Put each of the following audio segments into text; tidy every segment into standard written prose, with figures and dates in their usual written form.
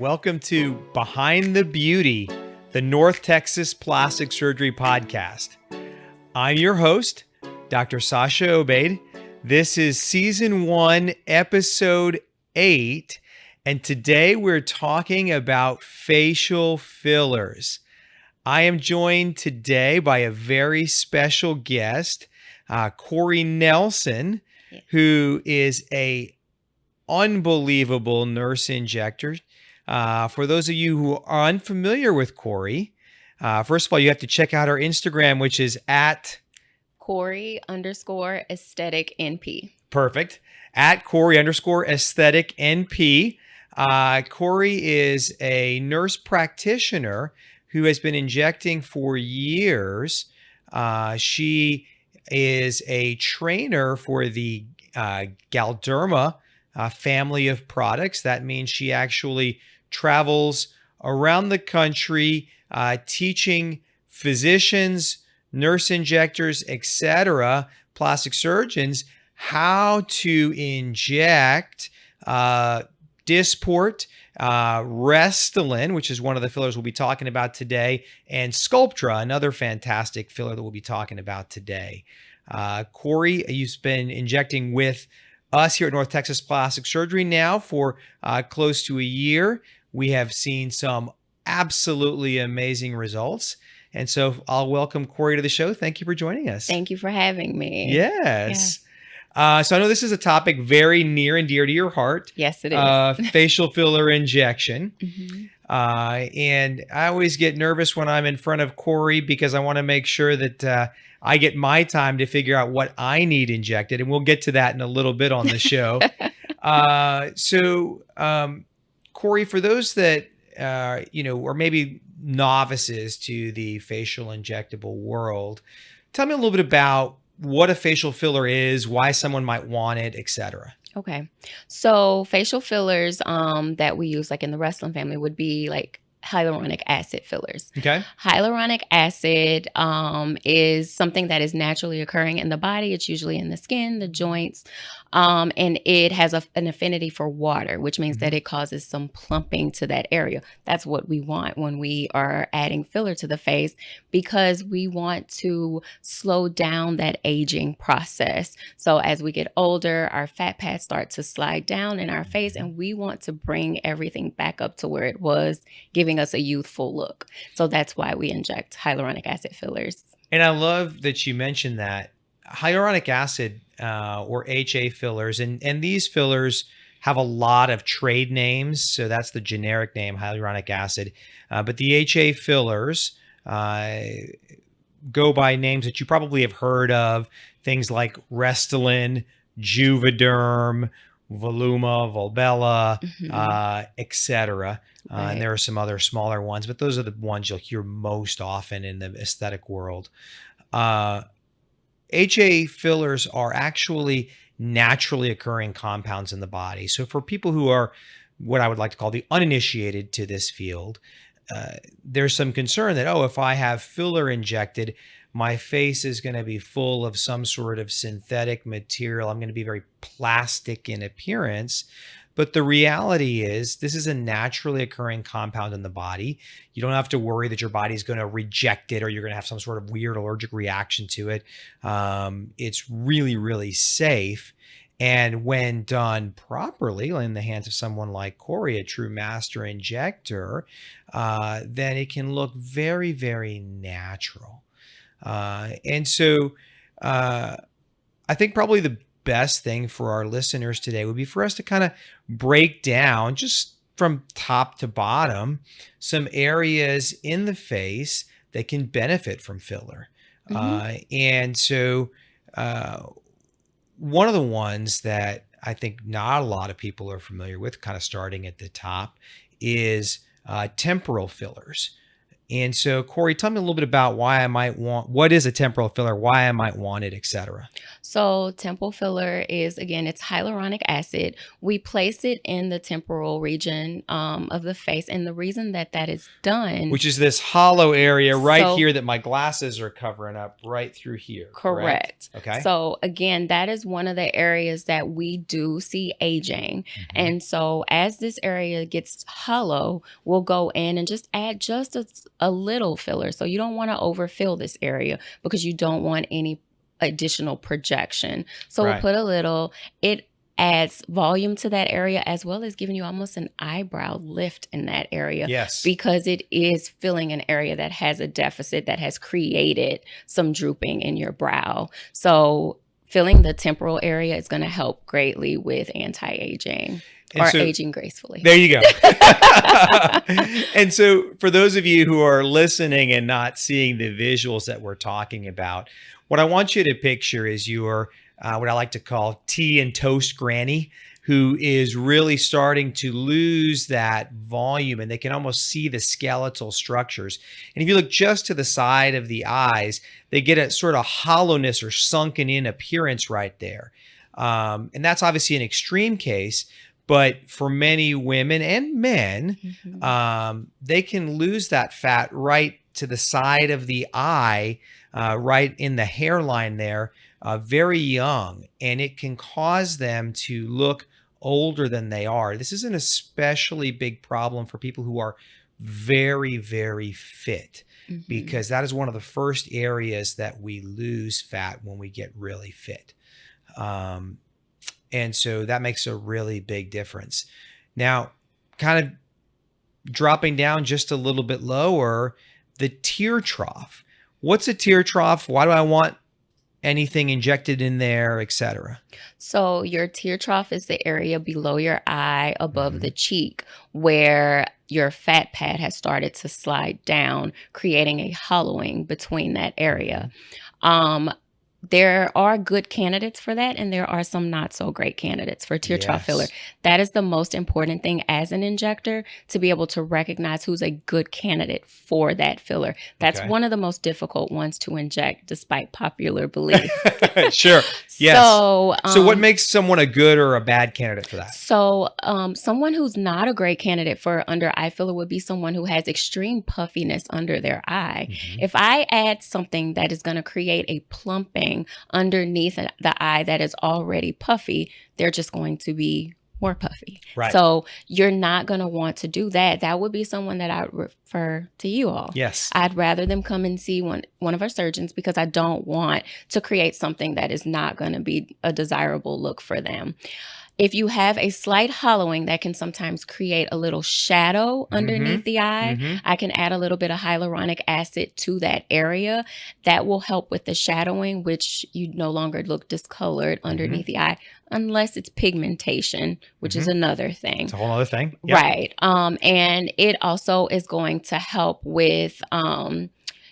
Welcome to Behind the Beauty, the North Texas Plastic Surgery Podcast. I'm your host, Dr. Sacha Obaid. This is Season 1, Episode 8, and today we're talking about facial fillers. I am joined today by a very special guest, Kori Nelson, who is a unbelievable nurse injector. For those of you who are unfamiliar with Kori, first of all, you have to check out her Instagram, which is at Kori_aesthetic NP. Perfect. At Kori_aesthetic NP. Kori is a nurse practitioner who has been injecting for years. She is a trainer for the Galderma family of products. That means she actually travels around the country teaching physicians, nurse injectors, etc., plastic surgeons, how to inject Dysport, Restylane, which is one of the fillers we'll be talking about today, and Sculptra, another fantastic filler that we'll be talking about today. Kori, you've been injecting with us here at North Texas Plastic Surgery now for close to a year. We have seen some absolutely amazing results. And so I'll welcome Kori to the show. Thank you for joining us. Thank you for having me. Yes. Yeah. So I know this is a topic very near and dear to your heart. Yes, it is. Facial filler injection. Mm-hmm. And I always get nervous when I'm in front of Kori because I want to make sure that I get my time to figure out what I need injected. And we'll get to that in a little bit on the show. Kori, for those that, or maybe novices to the facial injectable world, tell me a little bit about what a facial filler is, why someone might want it, etc. Okay. So facial fillers that we use like in the Restylane family would be like hyaluronic acid fillers. Okay. Hyaluronic acid is something that is naturally occurring in the body. It's usually in the skin, the joints, and it has an affinity for water, which means that it causes some plumping to that area. That's what we want when we are adding filler to the face, because we want to slow down that aging process. So as we get older, our fat pads start to slide down in our face, and we want to bring everything back up to where it was, giving us a youthful look. So that's why we inject hyaluronic acid fillers. And I love that you mentioned that. Hyaluronic acid or HA fillers, and these fillers have a lot of trade names. So that's the generic name, hyaluronic acid. But the HA fillers go by names that you probably have heard of, things like Restylane, Juvederm, Voluma, Volbella, etc. Right. And there are some other smaller ones, but those are the ones you'll hear most often in the aesthetic world. HA fillers are actually naturally occurring compounds in the body. So for people who are what I would like to call the uninitiated to this field, there's some concern that, if I have filler injected, my face is going to be full of some sort of synthetic material. I'm going to be very plastic in appearance. But the reality is this is a naturally occurring compound in the body. You don't have to worry that your body's going to reject it or you're going to have some sort of weird allergic reaction to it. It's really, really safe. And when done properly in the hands of someone like Kori, a true master injector, then it can look very, very natural. And so I think probably the best thing for our listeners today would be for us to kind of break down, just from top to bottom, some areas in the face that can benefit from filler. And so one of the ones that I think not a lot of people are familiar with, kind of starting at the top, is temporal fillers. And so, Kori, tell me a little bit about what is a temporal filler, why I might want it, etc. So temple filler is, again, it's hyaluronic acid. We place it in the temporal region of the face. And the reason that that is done, Which is this hollow area right So- here that my glasses are covering up right through here. correct. Okay. So again, that is one of the areas that we do see aging. And so as this area gets hollow, we'll go in and just add just a little filler. So you don't want to overfill this area because you don't want any additional projection. So Right. we'll put a little. It adds volume to that area as well as giving you almost an eyebrow lift in that area. Yes. Because it is filling an area that has a deficit that has created some drooping in your brow. So filling the temporal area is going to help greatly with anti-aging or aging gracefully. There you go. And so for those of you who are listening and not seeing the visuals that we're talking about, what I want you to picture is your what I like to call tea and toast granny, who is really starting to lose that volume, and they can almost see the skeletal structures. And if you look just to the side of the eyes, they get a sort of hollowness or sunken in appearance right there. And that's obviously an extreme case, but for many women and men, they can lose that fat right to the side of the eye, right in the hairline there, very young, and it can cause them to look older than they are. This is an especially big problem for people who are very, very fit, because that is one of the first areas that we lose fat when we get really fit. And so that makes a really big difference. Now, kind of dropping down just a little bit lower, the tear trough. What's a tear trough? Why do I want anything injected in there, etc.? So your tear trough is the area below your eye, above the cheek, where your fat pad has started to slide down, creating a hollowing between that area. There are good candidates for that, and there are some not so great candidates for tear trough filler. That is the most important thing as an injector, to be able to recognize who's a good candidate for that filler. That's one of the most difficult ones to inject, despite popular belief. Sure. Yes. So what makes someone a good or a bad candidate for that? So someone who's not a great candidate for under eye filler would be someone who has extreme puffiness under their eye. If I add something that is going to create a plumping underneath the eye that is already puffy, they're just going to be more puffy. Right. So you're not going to want to do that. That would be someone that I would refer to you all. Yes. I'd rather them come and see one of our surgeons, because I don't want to create something that is not going to be a desirable look for them. If you have a slight hollowing, that can sometimes create a little shadow underneath the eye. I can add a little bit of hyaluronic acid to that area. That will help with the shadowing, which you no longer look discolored underneath the eye, unless it's pigmentation, which is another thing. It's a whole other thing. Yep. Right. And it also is going to help with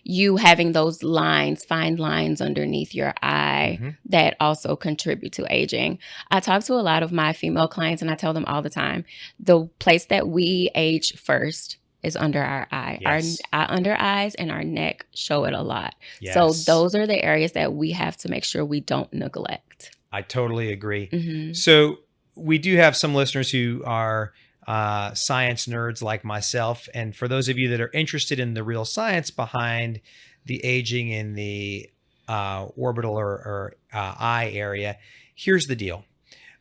you having those lines, fine lines underneath your eye that also contribute to aging. I talk to a lot of my female clients, and I tell them all the time, the place that we age first is under our eye. Yes. Our under eyes and our neck show it a lot. Yes. So those are the areas that we have to make sure we don't neglect. I totally agree. So we do have some listeners who are science nerds like myself. And for those of you that are interested in the real science behind the aging in the orbital or eye area, here's the deal.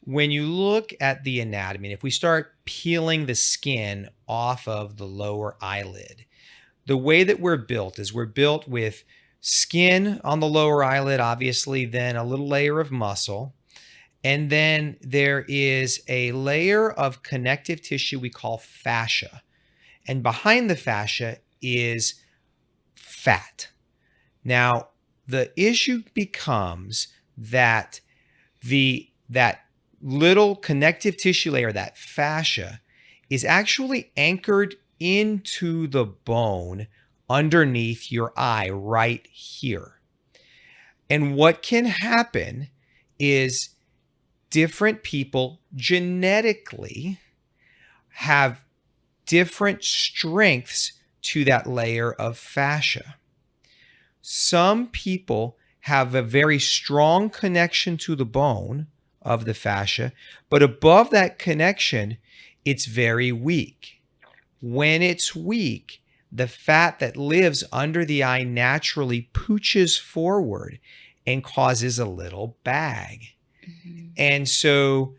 When you look at the anatomy, and if we start peeling the skin off of the lower eyelid, the way that we're built is we're built with skin on the lower eyelid, obviously, then a little layer of muscle. And then there is a layer of connective tissue we call fascia. And behind the fascia is fat. Now, the issue becomes that that little connective tissue layer, that fascia, is actually anchored into the bone underneath your eye right here. And what can happen is different people genetically have different strengths to that layer of fascia. Some people have a very strong connection to the bone of the fascia, but above that connection, it's very weak. When it's weak, the fat that lives under the eye naturally pooches forward and causes a little bag. And so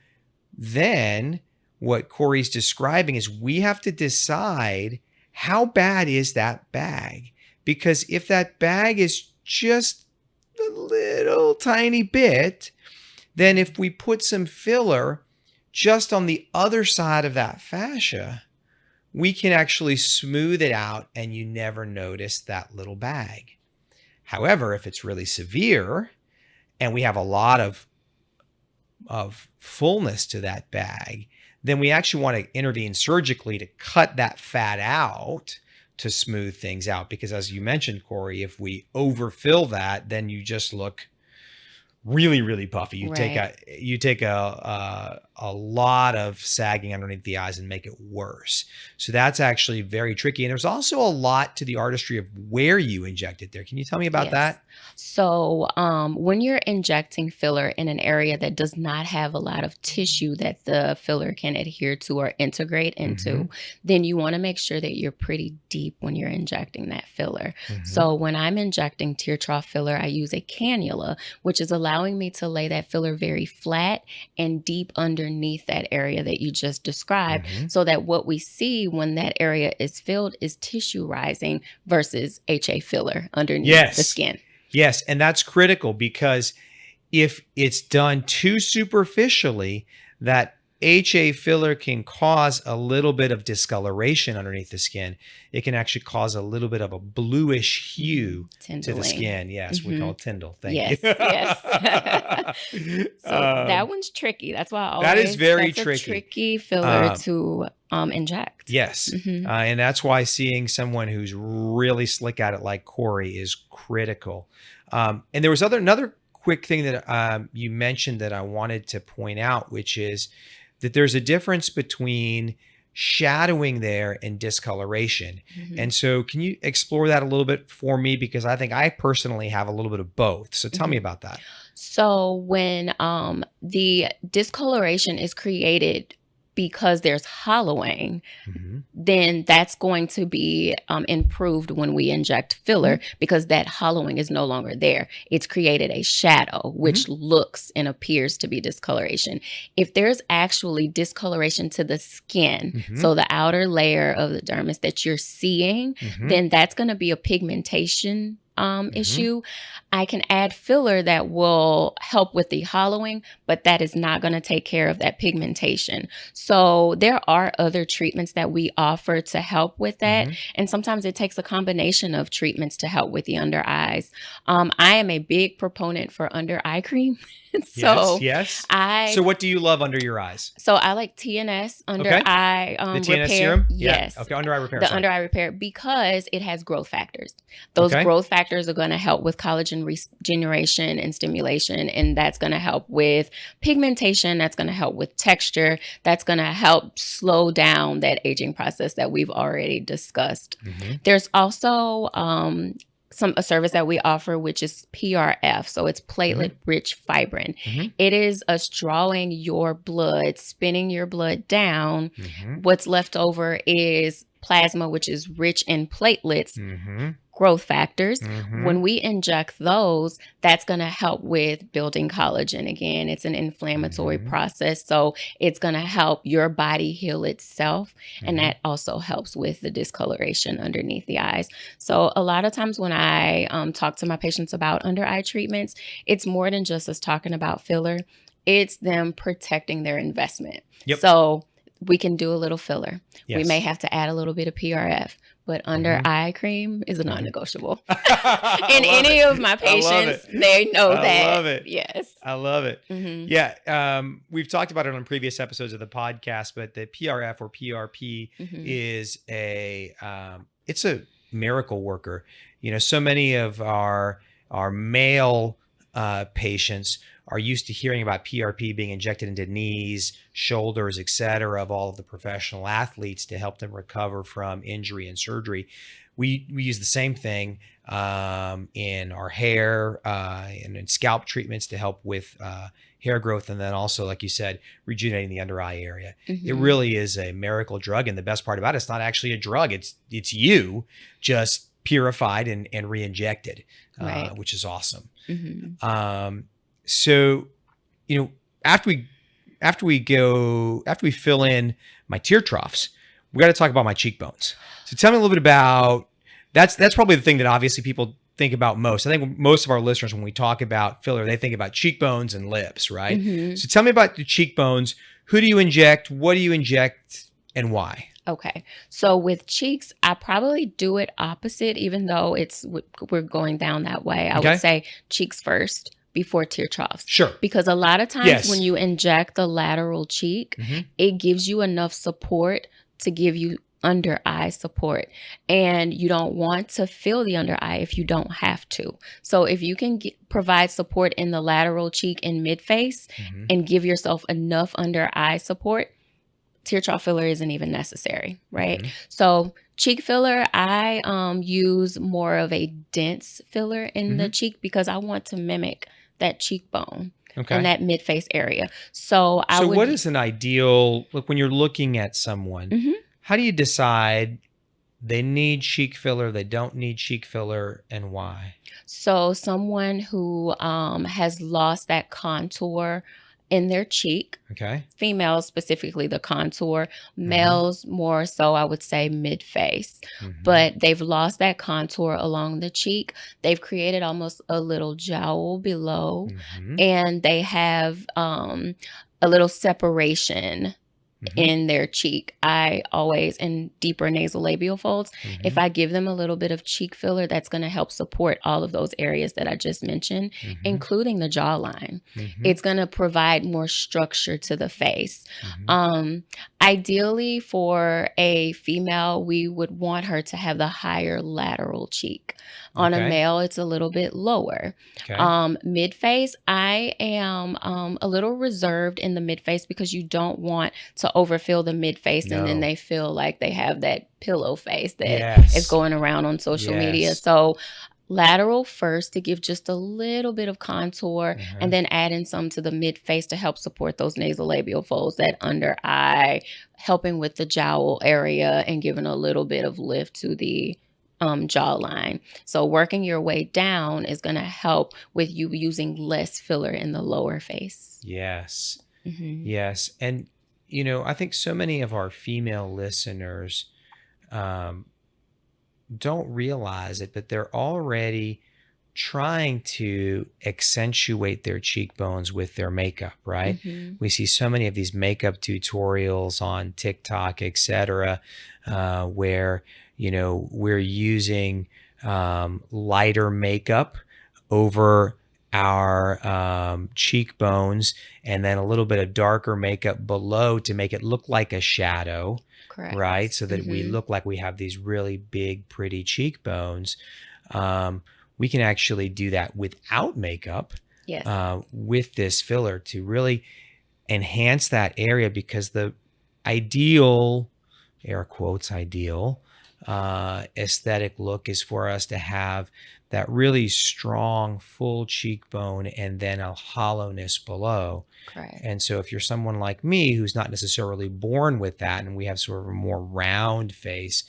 then what Kori's describing is we have to decide, how bad is that bag? Because if that bag is just a little tiny bit, then if we put some filler just on the other side of that fascia, we can actually smooth it out and you never notice that little bag. However, if it's really severe and we have a lot of fullness to that bag, then we actually want to intervene surgically to cut that fat out to smooth things out. Because as you mentioned, Kori, if we overfill that, then you just look really, really puffy. You take a lot of sagging underneath the eyes and make it worse. So that's actually very tricky. And there's also a lot to the artistry of where you inject it there. Can you tell me about that? So when you're injecting filler in an area that does not have a lot of tissue that the filler can adhere to or integrate into, then you want to make sure that you're pretty deep when you're injecting that filler. So when I'm injecting tear trough filler, I use a cannula, which is allowing me to lay that filler very flat and deep underneath that area that you just described, so that what we see when that area is filled is tissue rising versus HA filler underneath the skin. Yes, and that's critical, because if it's done too superficially, that HA filler can cause a little bit of discoloration underneath the skin. It can actually cause a little bit of a bluish hue to the skin. Yes, we call it Tyndall. Thank you. Yes. So that one's tricky. That's why I always, that is very that's tricky. A tricky filler to inject. Yes. And that's why seeing someone who's really slick at it like Kori is critical. And there was another quick thing that you mentioned that I wanted to point out, which is that there's a difference between shadowing there and discoloration. And so can you explore that a little bit for me? Because I think I personally have a little bit of both. So tell me about that. So when the discoloration is created because there's hollowing, then that's going to be improved when we inject filler, because that hollowing is no longer there. It's created a shadow, which looks and appears to be discoloration. If there's actually discoloration to the skin, so the outer layer of the dermis that you're seeing, then that's going to be a pigmentation issue. I can add filler that will help with the hollowing, but that is not going to take care of that pigmentation. So there are other treatments that we offer to help with that. And sometimes it takes a combination of treatments to help with the under eyes. I am a big proponent for under eye cream. So so what do you love under your eyes? So I like TNS under eye the TNS repair. serum? Yes. Okay, under eye repair. The under eye repair, because it has growth factors. Those growth factors are going to help with collagen regeneration and stimulation, and that's going to help with pigmentation. That's going to help with texture. That's going to help slow down that aging process that we've already discussed. There's also a service that we offer, which is PRF. So it's platelet rich fibrin. It is us drawing your blood, spinning your blood down. What's left over is plasma, which is rich in platelets, growth factors. When we inject those, that's going to help with building collagen. Again, it's an inflammatory process. So it's going to help your body heal itself. And that also helps with the discoloration underneath the eyes. So a lot of times when I talk to my patients about under eye treatments, it's more than just us talking about filler. It's them protecting their investment. So we can do a little filler. We may have to add a little bit of PRF, but under eye cream is a non-negotiable. And any of my patients, they know that. I love it. Yes. I love it. Yeah. We've talked about it on previous episodes of the podcast, but the PRF or PRP is it's a miracle worker. You know, so many of our male patients are used to hearing about PRP being injected into knees, shoulders, et cetera, of all of the professional athletes to help them recover from injury and surgery. We use the same thing in our hair and in scalp treatments to help with hair growth. And then also, like you said, rejuvenating the under eye area. It really is a miracle drug. And the best part about it, it's not actually a drug. It's you just purified and re-injected, Right. which is awesome. Mm-hmm. So, after we fill in my tear troughs, we got to talk about my cheekbones. So tell me a little bit about that's probably the thing that obviously people think about most. I think most of our listeners, when we talk about filler, they think about cheekbones and lips, right? Mm-hmm. So tell me about the cheekbones. Who do you inject? What do you inject, and why? Okay. So with cheeks, I probably do it opposite, even though we're going down that way. I Okay. would say cheeks first before tear troughs. Sure. Because a lot of times Yes. when you inject the lateral cheek, it gives you enough support to give you under eye support. And you don't want to feel the under eye if you don't have to. So if you can provide support in the lateral cheek and mid face and give yourself enough under eye support, tear trough filler isn't even necessary, right? So cheek filler, I use more of a dense filler in the cheek because I want to mimic that cheekbone and that mid face area. So what is an ideal, look, when you're looking at someone, how do you decide they need cheek filler, they don't need cheek filler, and why? So someone who has lost that contour in their cheek. Okay. Females, specifically the contour. Males, more so, I would say mid-face. But they've lost that contour along the cheek. They've created almost a little jowl below. And they have a little separation in their cheek. I always, in deeper nasolabial folds, if I give them a little bit of cheek filler, that's going to help support all of those areas that I just mentioned, including the jawline. It's going to provide more structure to the face. Ideally, for a female, we would want her to have the higher lateral cheek. On a male, it's a little bit lower. Mid-face, I am a little reserved in the mid-face because you don't want to overfill the mid-face and then they feel like they have that pillow face that is going around on social media. So lateral first to give just a little bit of contour and then add in some to the mid-face to help support those nasolabial folds, that under eye, helping with the jowl area and giving a little bit of lift to the jawline. So working your way down is going to help with you using less filler in the lower face. Yes. Yes. And, I think so many of our female listeners don't realize it, but they're already trying to accentuate their cheekbones with their makeup, right? We see so many of these makeup tutorials on TikTok, etc., where we're using lighter makeup over our cheekbones and then a little bit of darker makeup below to make it look like a shadow. Correct. Right? So that we look like we have these really big, pretty cheekbones. We can actually do that without makeup with this filler to really enhance that area, because the ideal, air quotes, ideal aesthetic look is for us to have that really strong full cheekbone and then a hollowness below. Correct. And so if you're someone like me who's not necessarily born with that and we have sort of a more round face,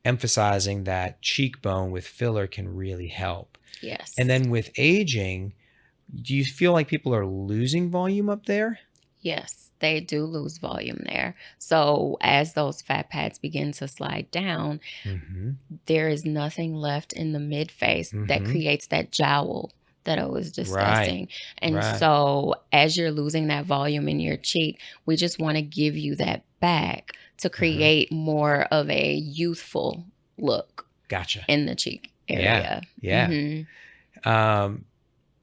emphasizing that cheekbone with filler can really help. Yes. And then with aging, do you feel like people are losing volume up there? Yes, they do lose volume there. So as those fat pads begin to slide down, there is nothing left in the mid face that creates that jowl that I was discussing. And so as you're losing that volume in your cheek, we just want to give you that back to create more of a youthful look. Gotcha. In the cheek area. Yeah. And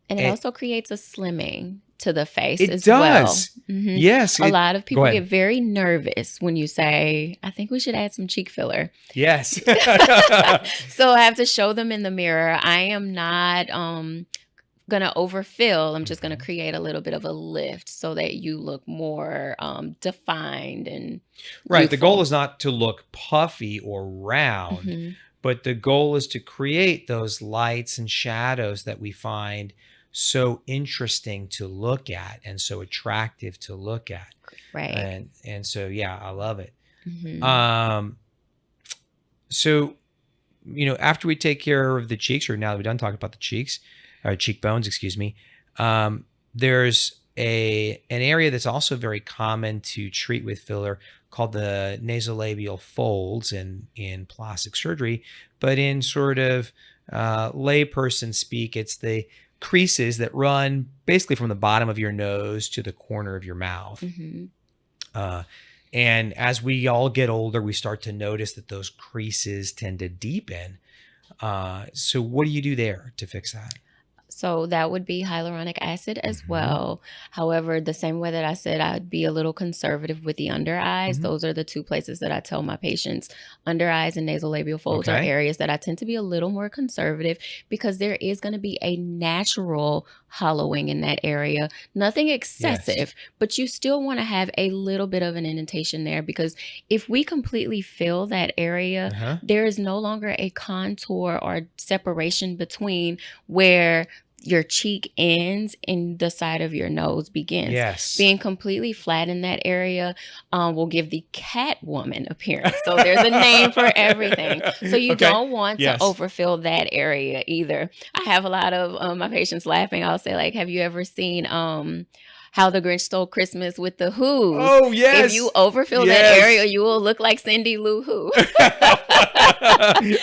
it also creates a slimming to the face it as does. well. Yes. A lot of people get very nervous when you say, I think we should add some cheek filler. Yes. So I have to show them in the mirror. I am not gonna overfill. I'm just gonna Mhm. create a little bit of a lift so that you look more defined and Right. The goal youthful. is not to look puffy or round, Hmm. but the goal is to create those lights and shadows that we find so interesting to look at and so attractive to look at. Right. And so yeah, I love it. Hmm. Um so after we take care of the cheeks, or now that we're done talking about the cheeks, or cheekbones, excuse me, there's an area that's also very common to treat with filler called the nasolabial folds in plastic surgery, but in sort of layperson speak, it's the creases that run basically from the bottom of your nose to the corner of your mouth. Hmm. Uh, and as we all get older, we start to notice that those creases tend to deepen. So what do you do there to fix that? So that would be hyaluronic acid as Hmm. well. However, the same way that I said I'd be a little conservative with the under eyes, Hmm. those are the two places that I tell my patients. Under eyes and nasolabial folds are Okay. areas that I tend to be a little more conservative because there is going to be a natural hollowing in that area. Nothing Yes. excessive, but you still want to have a little bit of an indentation there because if we completely fill that area, Uh-huh. there is no longer a contour or separation between where your cheek ends and the side of your nose begins. Yes. Being completely flat in that area will give the cat woman appearance. So there's a name for everything. So you Okay. don't want to Yes. overfill that area either. I have a lot of my patients laughing. I'll say, like, have you ever seen How the Grinch Stole Christmas with the Who's? Oh, If you yes. overfill that area, Yes. you will look like Cindy Lou Who.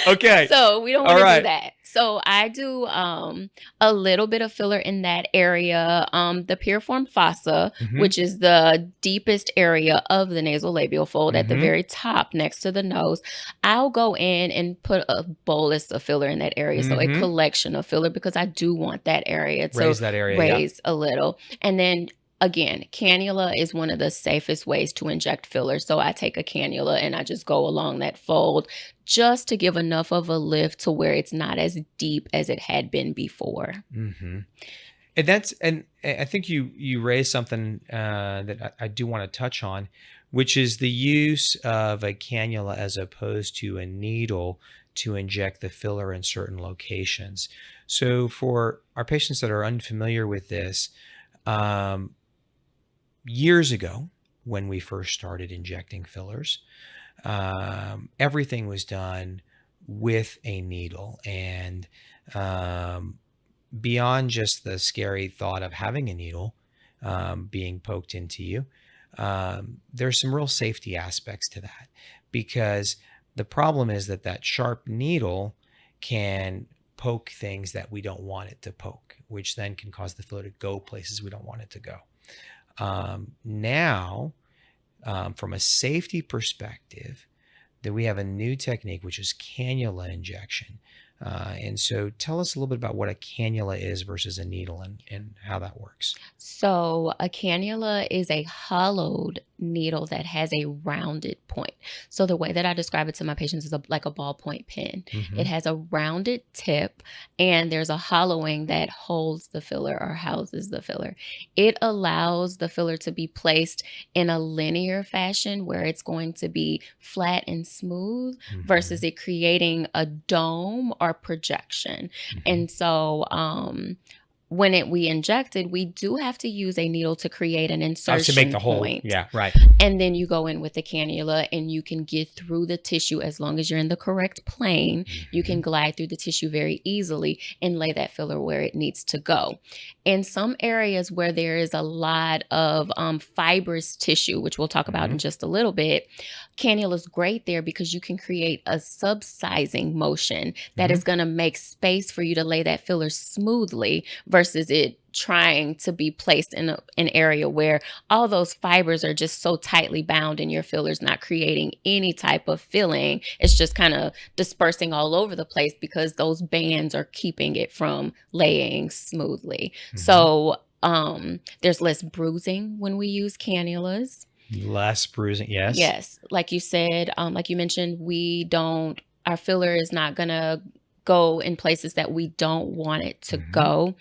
Okay. So we don't All want to do right. that. So I do a little bit of filler in that area. The piriform fossa, Hmm. which is the deepest area of the nasolabial fold at the Hmm. very top next to the nose. I'll go in and put a bolus of filler in that area. So a Hmm. collection of filler because I do want that area to Raise that area. Yeah. raise a little. And then again, cannula is one of the safest ways to inject filler. So I take a cannula and I just go along that fold just to give enough of a lift to where it's not as deep as it had been before. Hmm. And I think you raised something that I do want to touch on, which is the use of a cannula as opposed to a needle to inject the filler in certain locations. So for our patients that are unfamiliar with this, um, years ago when we first started injecting fillers, everything was done with a needle, and um, beyond just the scary thought of having a needle being poked into you, there's some real safety aspects to that, because the problem is that that sharp needle can poke things that we don't want it to poke, which then can cause the filler to go places we don't want it to go. Now, from a safety perspective, that we have a new technique, which is cannula injection. And so tell us a little bit about what a cannula is versus a needle, and how that works. So, a cannula is a hollowed needle that has a rounded point. So, the way that I describe it to my patients is like a ballpoint pen. Hmm. It has a rounded tip, and there's a hollowing that holds the filler or houses the filler. It allows the filler to be placed in a linear fashion where it's going to be flat and smooth versus Hmm. it creating a dome or projection. Hmm. And so, when we inject it, we do have to use a needle to create an Oh, to make insertion the hole. point. Yeah, right. And then you go in with the cannula and you can get through the tissue as long as you're in the correct plane. You Hmm. can glide through the tissue very easily and lay that filler where it needs to go. In some areas where there is a lot of fibrous tissue, which we'll talk about Hmm. in just a little bit, cannula is great there because you can create a subsizing motion that Hmm. is going to make space for you to lay that filler smoothly versus it trying to be placed in an area where all those fibers are just so tightly bound and your filler's not creating any type of filling. It's just kind of dispersing all over the place because those bands are keeping it from laying smoothly. Hmm. So there's less bruising when we use cannulas. Less bruising. Yes. Yes, like you said, like you mentioned, our filler is not gonna go in places that we don't want it to go.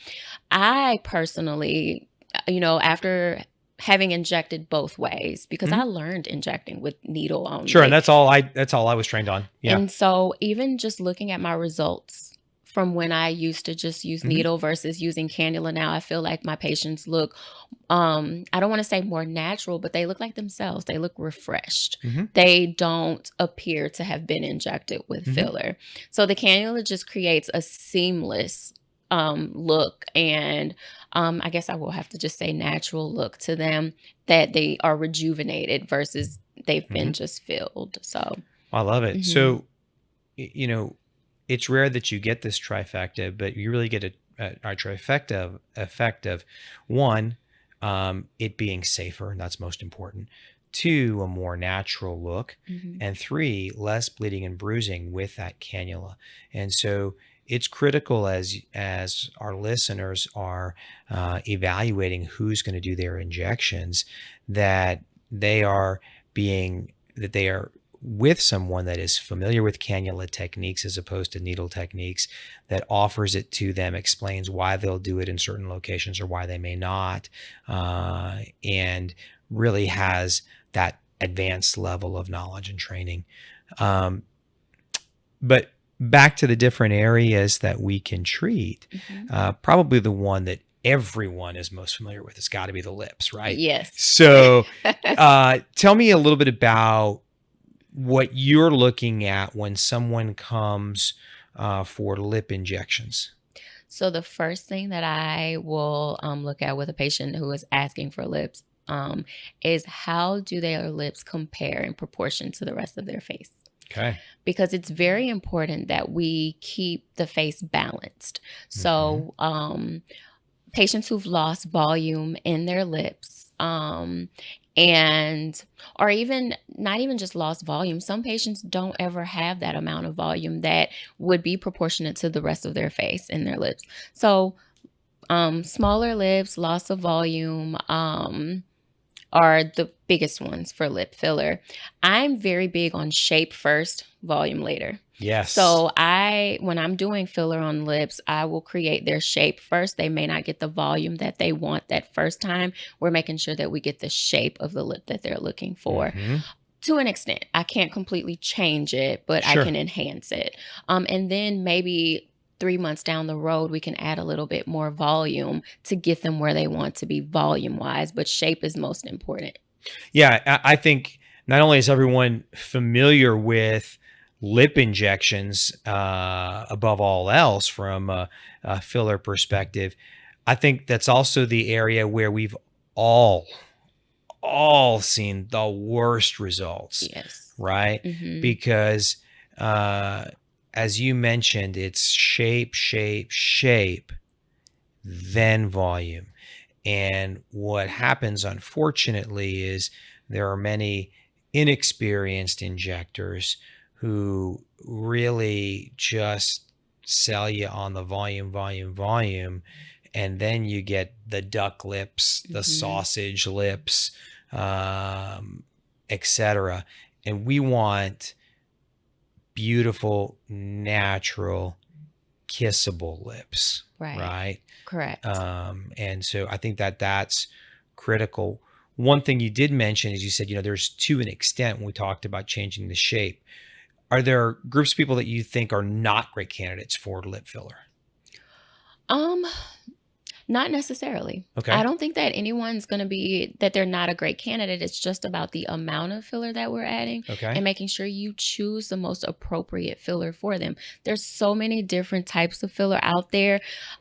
I personally, after having injected both ways, because I learned injecting with needle only. Sure, and that's all I was trained on. Yeah. And so even just looking at my results from when I used to just use needle versus using cannula now, I feel like my patients look, I don't want to say more natural, but they look like themselves. They look refreshed. They don't appear to have been injected with filler. So the cannula just creates a seamless look, and I guess I will have to just say natural look to them, that they are rejuvenated versus they've been just filled. So I love it. So, it's rare that you get this trifecta, but you really get a trifecta effect of one, it being safer, and that's most important. Two, a more natural look, and three, less bleeding and bruising with that cannula. And so it's critical as our listeners are evaluating who's going to do their injections, that they are with someone that is familiar with cannula techniques as opposed to needle techniques, that offers it to them, explains why they'll do it in certain locations or why they may not, and really has that advanced level of knowledge and training. But back to the different areas that we can treat, probably the one that everyone is most familiar with has got to be the lips, right? Yes. So tell me a little bit about what you're looking at when someone comes for lip injections. So the first thing that I will look at with a patient who is asking for lips is, how do their lips compare in proportion to the rest of their face? Okay. Because it's very important that we keep the face balanced. So patients who've lost volume in their lips, or even not even just lost volume. Some patients don't ever have that amount of volume that would be proportionate to the rest of their face in their lips. So smaller lips, loss of volume, are the biggest ones for lip filler. I'm very big on shape first, volume later. Yes. So when I'm doing filler on lips, I will create their shape first. They may not get the volume that they want that first time. We're making sure that we get the shape of the lip that they're looking for. To an extent. I can't completely change it, but I can enhance it. And then maybe 3 months down the road, we can add a little bit more volume to get them where they want to be volume-wise, but shape is most important. Yeah, I think not only is everyone familiar with lip injections above all else from a filler perspective, I think that's also the area where we've all seen the worst results. Yes. Right? Because as you mentioned, it's shape, then volume. And what happens, unfortunately, is there are many inexperienced injectors who really just sell you on the volume, and then you get the duck lips, the sausage lips, etc. And we want beautiful, natural, kissable lips, right? Correct. And so I think that's critical. One thing you did mention is you said, there's to an extent when we talked about changing the shape. Are there groups of people that you think are not great candidates for lip filler? Not necessarily. Okay. I don't think that anyone's going to be that they're not a great candidate. It's just about the amount of filler that we're adding and making sure you choose the most appropriate filler for them. There's so many different types of filler out there.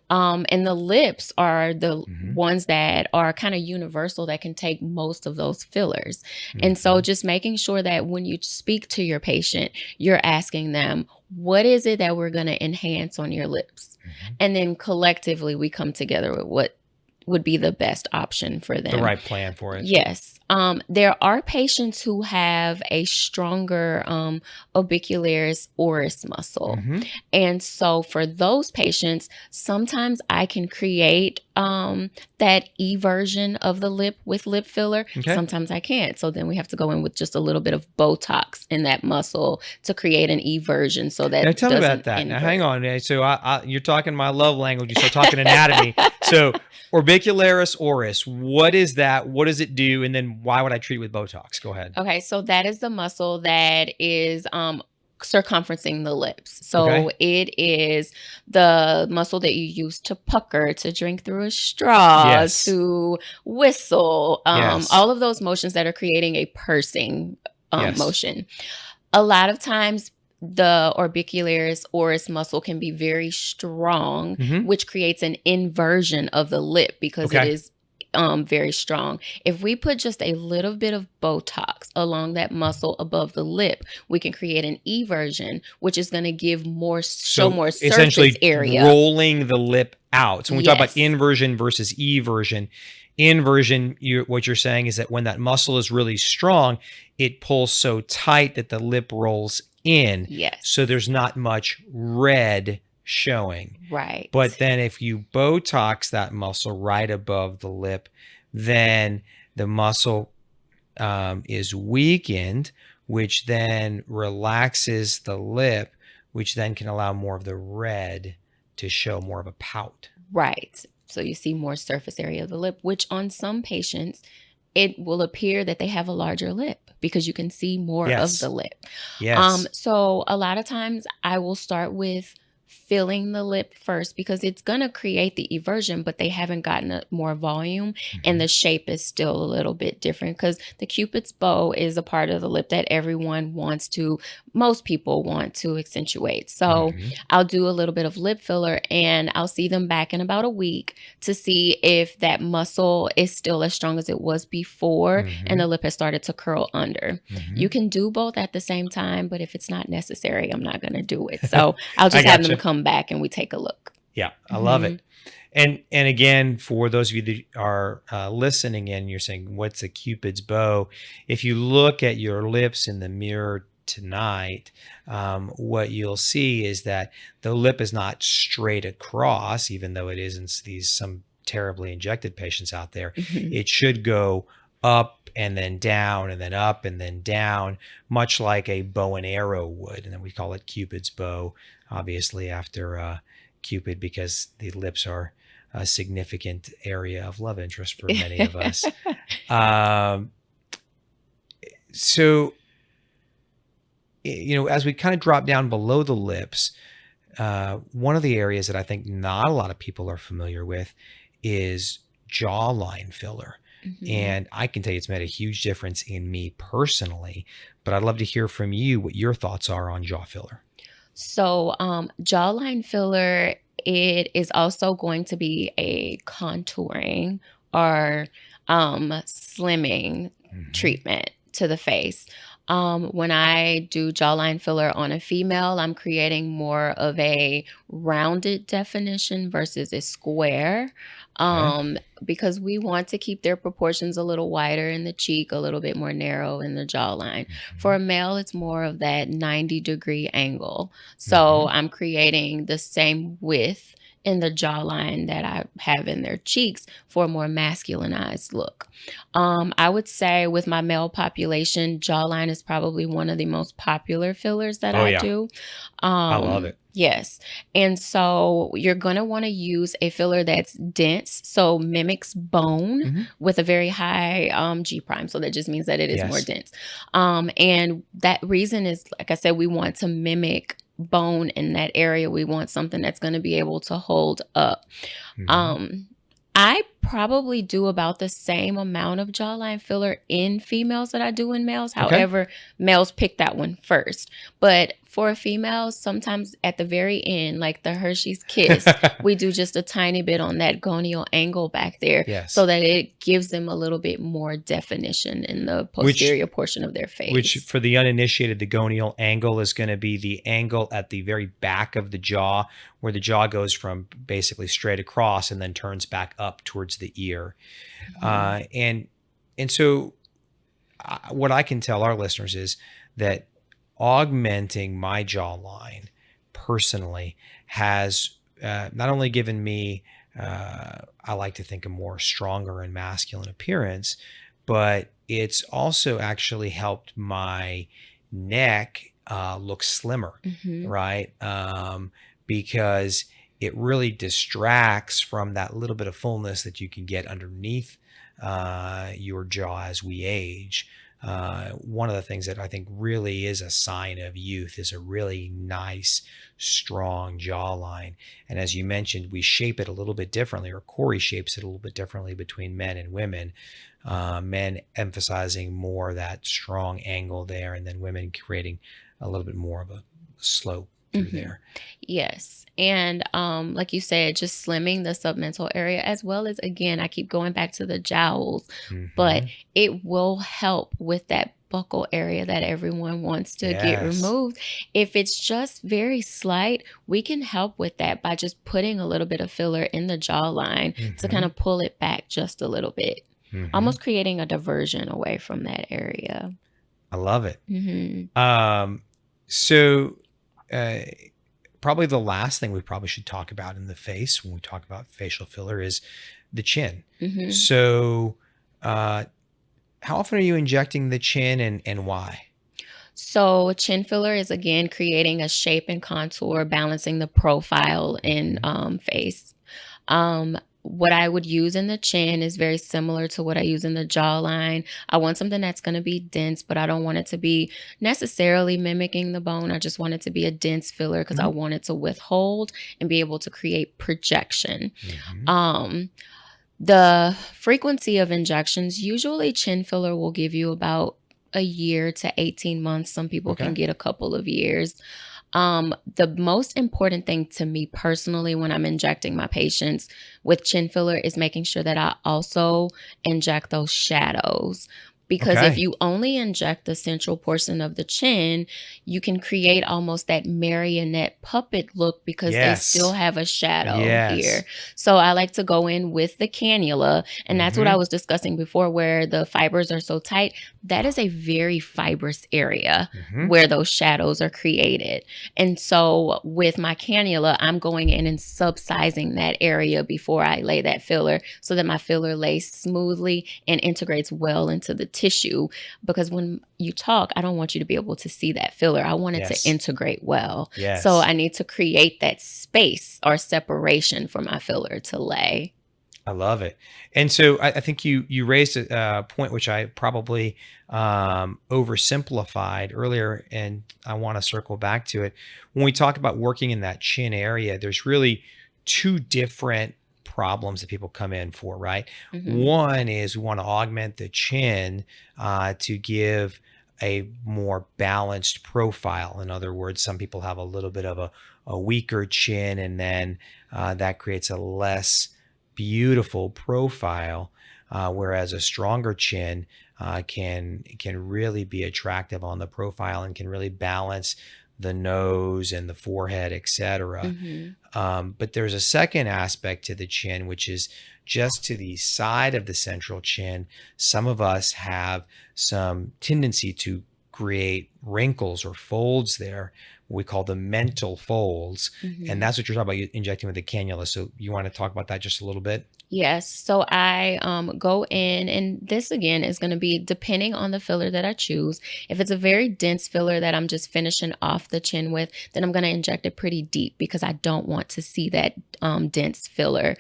And the lips are the ones that are kind of universal that can take most of those fillers. And so just making sure that when you speak to your patient, you're asking them, what is it that we're going to enhance on your lips? And then collectively we come together with what would be the best option for them. The right plan for it. Yes. There are patients who have a stronger orbicularis oris muscle. Mm-hmm. And so for those patients, sometimes I can create that E version of the lip with lip filler. Okay. Sometimes I can't. So then we have to go in with just a little bit of Botox in that muscle to create an E version so that Now tell me about doesn't that. Now invert. hang on. So you're talking my love language. You start talking anatomy. So orbicularis oris, what is that? What does it do? And then why would I treat it with Botox? Go ahead. Okay, so that is the muscle that is circumferencing the lips. So Okay. it is the muscle that you use to pucker, to drink through a straw, Yes. to whistle, Yes. all of those motions that are creating a pursing Yes. motion. A lot of times the orbicularis oris muscle can be very strong, Mhm. which creates an inversion of the lip because it Okay. is very strong. If we put just a little bit of Botox along that muscle above the lip, we can create an E version, which is going to give more, show more essentially surface area. rolling the lip out. So when we talk about Yes. inversion versus eversion, inversion, what you're saying is that when that muscle is really strong, it pulls so tight that the lip rolls in. Yes. So there's not much red showing. Right. But then if you Botox that muscle right above the lip, then the muscle is weakened, which then relaxes the lip, which then can allow more of the red to show more of a pout. Right. So you see more surface area of the lip, which on some patients, it will appear that they have a larger lip because you can see more Yes. of the lip. Yes. So a lot of times I will start with filling the lip first because it's going to create the eversion, but they haven't gotten more volume and the shape is still a little bit different because the Cupid's bow is a part of the lip that everyone wants to, most people want to accentuate. So I'll do a little bit of lip filler and I'll see them back in about a week to see if that muscle is still as strong as it was before and the lip has started to curl under. You can do both at the same time, but if it's not necessary, I'm not going to do it. So I'll just have them come back and we take a look. Yeah, I love it. And again, for those of you that are listening in, you're saying, what's a Cupid's bow? If you look at your lips in the mirror tonight, what you'll see is that the lip is not straight across, even though it is in some terribly injected patients out there. It should go up and then down and then up and then down, much like a bow and arrow would. And then we call it Cupid's bow, obviously after Cupid, because the lips are a significant area of love interest for many of us. So, as we kind of drop down below the lips, one of the areas that I think not a lot of people are familiar with is jawline filler. And I can tell you it's made a huge difference in me personally, but I'd love to hear from you what your thoughts are on jaw filler. So jawline filler, it is also going to be a contouring or slimming treatment to the face. When I do jawline filler on a female, I'm creating more of a rounded definition versus a square. Because we want to keep their proportions a little wider in the cheek, a little bit more narrow in the jawline. For a male, it's more of that 90-degree angle. So I'm creating the same width in the jawline that I have in their cheeks for a more masculinized look. I would say with my male population, jawline is probably one of the most popular fillers that I do. I love it. Yes. And so you're going to want to use a filler that's dense, so mimics bone with a very high G prime. So that just means that it is more dense. And that reason is, like I said, we want to mimic bone in that area. We want something that's going to be able to hold up. I probably do about the same amount of jawline filler in females that I do in males. However, males pick that one first. But for females, sometimes at the very end, like the Hershey's Kiss, we do just a tiny bit on that gonial angle back there so that it gives them a little bit more definition in the posterior portion of their face. Which, for the uninitiated, the gonial angle is going to be the angle at the very back of the jaw, where the jaw goes from basically straight across and then turns back up towards the ear. And so what I can tell our listeners is that augmenting my jawline personally has not only given me, I like to think, a more stronger and masculine appearance, but it's also actually helped my neck look slimmer, Hmm. right? Because it really distracts from that little bit of fullness that you can get underneath your jaw as we age. One of the things that I think really is a sign of youth is a really nice, strong jawline. And as you mentioned, we shape it a little bit differently, or Kori shapes it a little bit differently between men and women. Men emphasizing more that strong angle there, and then women creating a little bit more of a slope through Hmm. there. Yes. And like you said, just slimming the submental area, as well as, again, I keep going back to the jowls, but Hmm. it will help with that buccal area that everyone wants to get Yes. removed. If it's just very slight, we can help with that by just putting a little bit of filler in the jawline to kind Hmm. of pull it back just a little bit, Hmm. almost creating a diversion away from that area. I love it. Hmm. Um, so uh, probably the last thing we probably should talk about in the face when we talk about facial filler is the chin. Hmm. So, uh, how often are you injecting the chin, and why? So, chin filler is, again, creating a shape and contour, balancing the profile in Mhm. face. What I would use in the chin is very similar to what I use in the jawline. I want something that's going to be dense, but I don't want it to be necessarily mimicking the bone. I just want it to be a dense filler because I Mhm. want it to withhold and be able to create projection. Mhm. Um, the frequency of injections, usually chin filler will give you about a year to 18 months. Some people can Okay. get a couple of years. The most important thing to me personally when I'm injecting my patients with chin filler is making sure that I also inject those shadows. Because if Okay. you only inject the central portion of the chin, you can create almost that marionette puppet look because they still Yes. have a shadow here. Yes. So I like to go in with the cannula. And that's what I Mhm. was discussing before, where the fibers are so tight. That is a very fibrous area Mhm. where those shadows are created. And so with my cannula, I'm going in and subsizing that area before I lay that filler so that my filler lays smoothly and integrates well into the tissue. Because when you talk, I don't want you to be able to see that filler. I want it to Yes. integrate well. So Yes. I need to create that space or separation for my filler to lay. I love it. And so I think you raised a point which I probably oversimplified earlier, and I want to circle back to it. When we talk about working in that chin area, there's really two different problems that people come in for, right? Hmm. One is we want to augment the chin to give a more balanced profile. In other words, some people have a little bit of a weaker chin, and then that creates a less beautiful profile, whereas a stronger chin can really be attractive on the profile and can really balance the nose and the forehead, etc. Hmm. But there's a second aspect to the chin, which is just to the side of the central chin. Some of us have some tendency to create wrinkles or folds there. We call them mental folds. And Hmm. that's what you're talking about injecting with the cannula. So you want to talk about that just a little bit? Yes. So I go in, and this again is going to be depending on the filler that I choose. If it's a very dense filler that I'm just finishing off the chin with, then I'm going to inject it pretty deep because I don't want to see that dense filler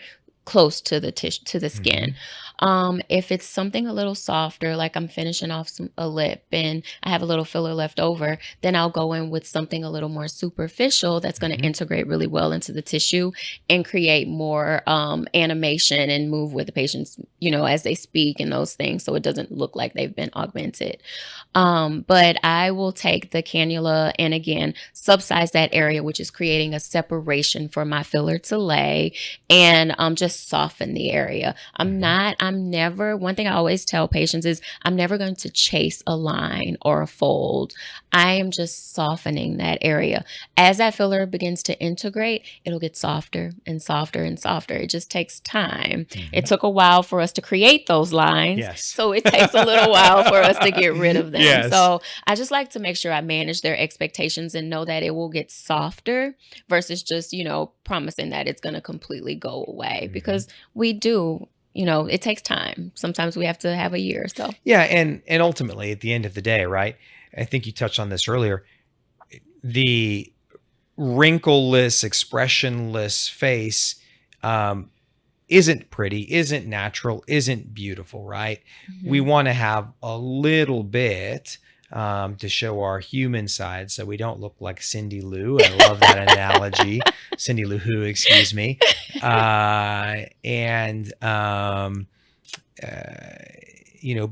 close to the tissue, to the skin. Hmm. If it's something a little softer, like I'm finishing off a lip and I have a little filler left over, then I'll go in with something a little more superficial that's going to Hmm. integrate really well into the tissue and create more animation and move with the patients, as they speak and those things. So it doesn't look like they've been augmented. But I will take the cannula and, again, subsize that area, which is creating a separation for my filler to lay, and just just soften the area. I'm never, one thing I always tell patients is I'm never going to chase a line or a fold. I am just softening that area. As that filler begins to integrate, it'll get softer and softer and softer. It just takes time. It took a while for us to create those lines. Yes. So it takes a little while for us to get rid of them. Yes. So I just like to make sure I manage their expectations and know that it will get softer versus just, promising that it's going to completely go away, because we do, it takes time. Sometimes we have to have a year or so. Yeah. And ultimately at the end of the day, right? I think you touched on this earlier, the wrinkleless, expressionless face, isn't pretty, isn't natural, isn't beautiful, right? We want to have a little bit to show our human side, so we don't look like Cindy Lou. I love that analogy. Cindy Lou Who, excuse me. But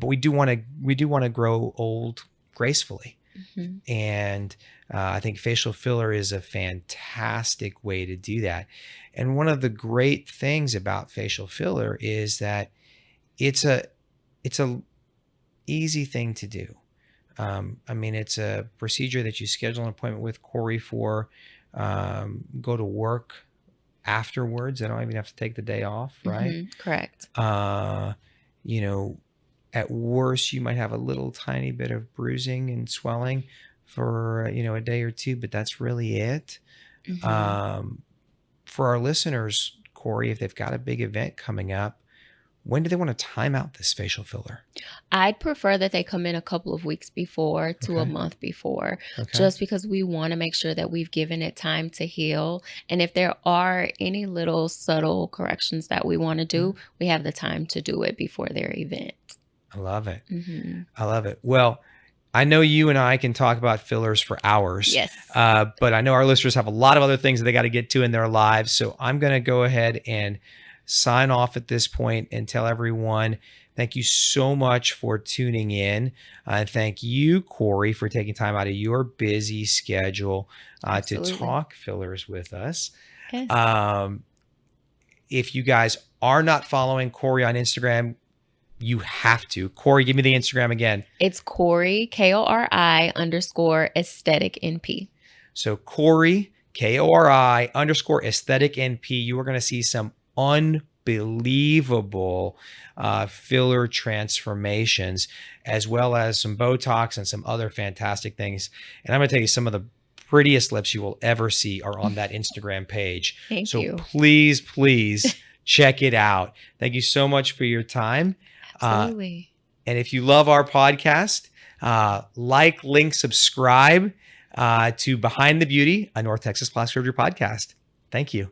we do want to grow old gracefully. And I think facial filler is a fantastic way to do that. And one of the great things about facial filler is that it's a easy thing to do. It's a procedure that you schedule an appointment with Kori for, go to work afterwards. I don't even have to take the day off, right? Correct. At worst, you might have a little tiny bit of bruising and swelling for, a day or two, but that's really it. For our listeners, Kori, if they've got a big event coming up, when do they want to time out this facial filler? I'd prefer that they come in a couple of weeks before to a month before, just because we want to make sure that we've given it time to heal. And if there are any little subtle corrections that we want to do, we have the time to do it before their event. I love it. I love it. Well, I know you and I can talk about fillers for hours. Yes. But I know our listeners have a lot of other things that they got to get to in their lives. So I'm going to go ahead and sign off at this point and tell everyone, thank you so much for tuning in. Thank you, Kori, for taking time out of your busy schedule to talk fillers with us. Yes. If you guys are not following Kori on Instagram, you have to. Kori, give me the Instagram again. It's Kori, Kori _aesthetic NP. So Kori, Kori _aesthetic NP. You are going to see some unbelievable filler transformations, as well as some Botox and some other fantastic things. And I'm going to tell you, some of the prettiest lips you will ever see are on that Instagram page. Thank you. Please check it out. Thank you so much for your time. Absolutely. And if you love our podcast, like, link, subscribe to Behind the Beauty, a North Texas Plastic Surgery podcast. Thank you.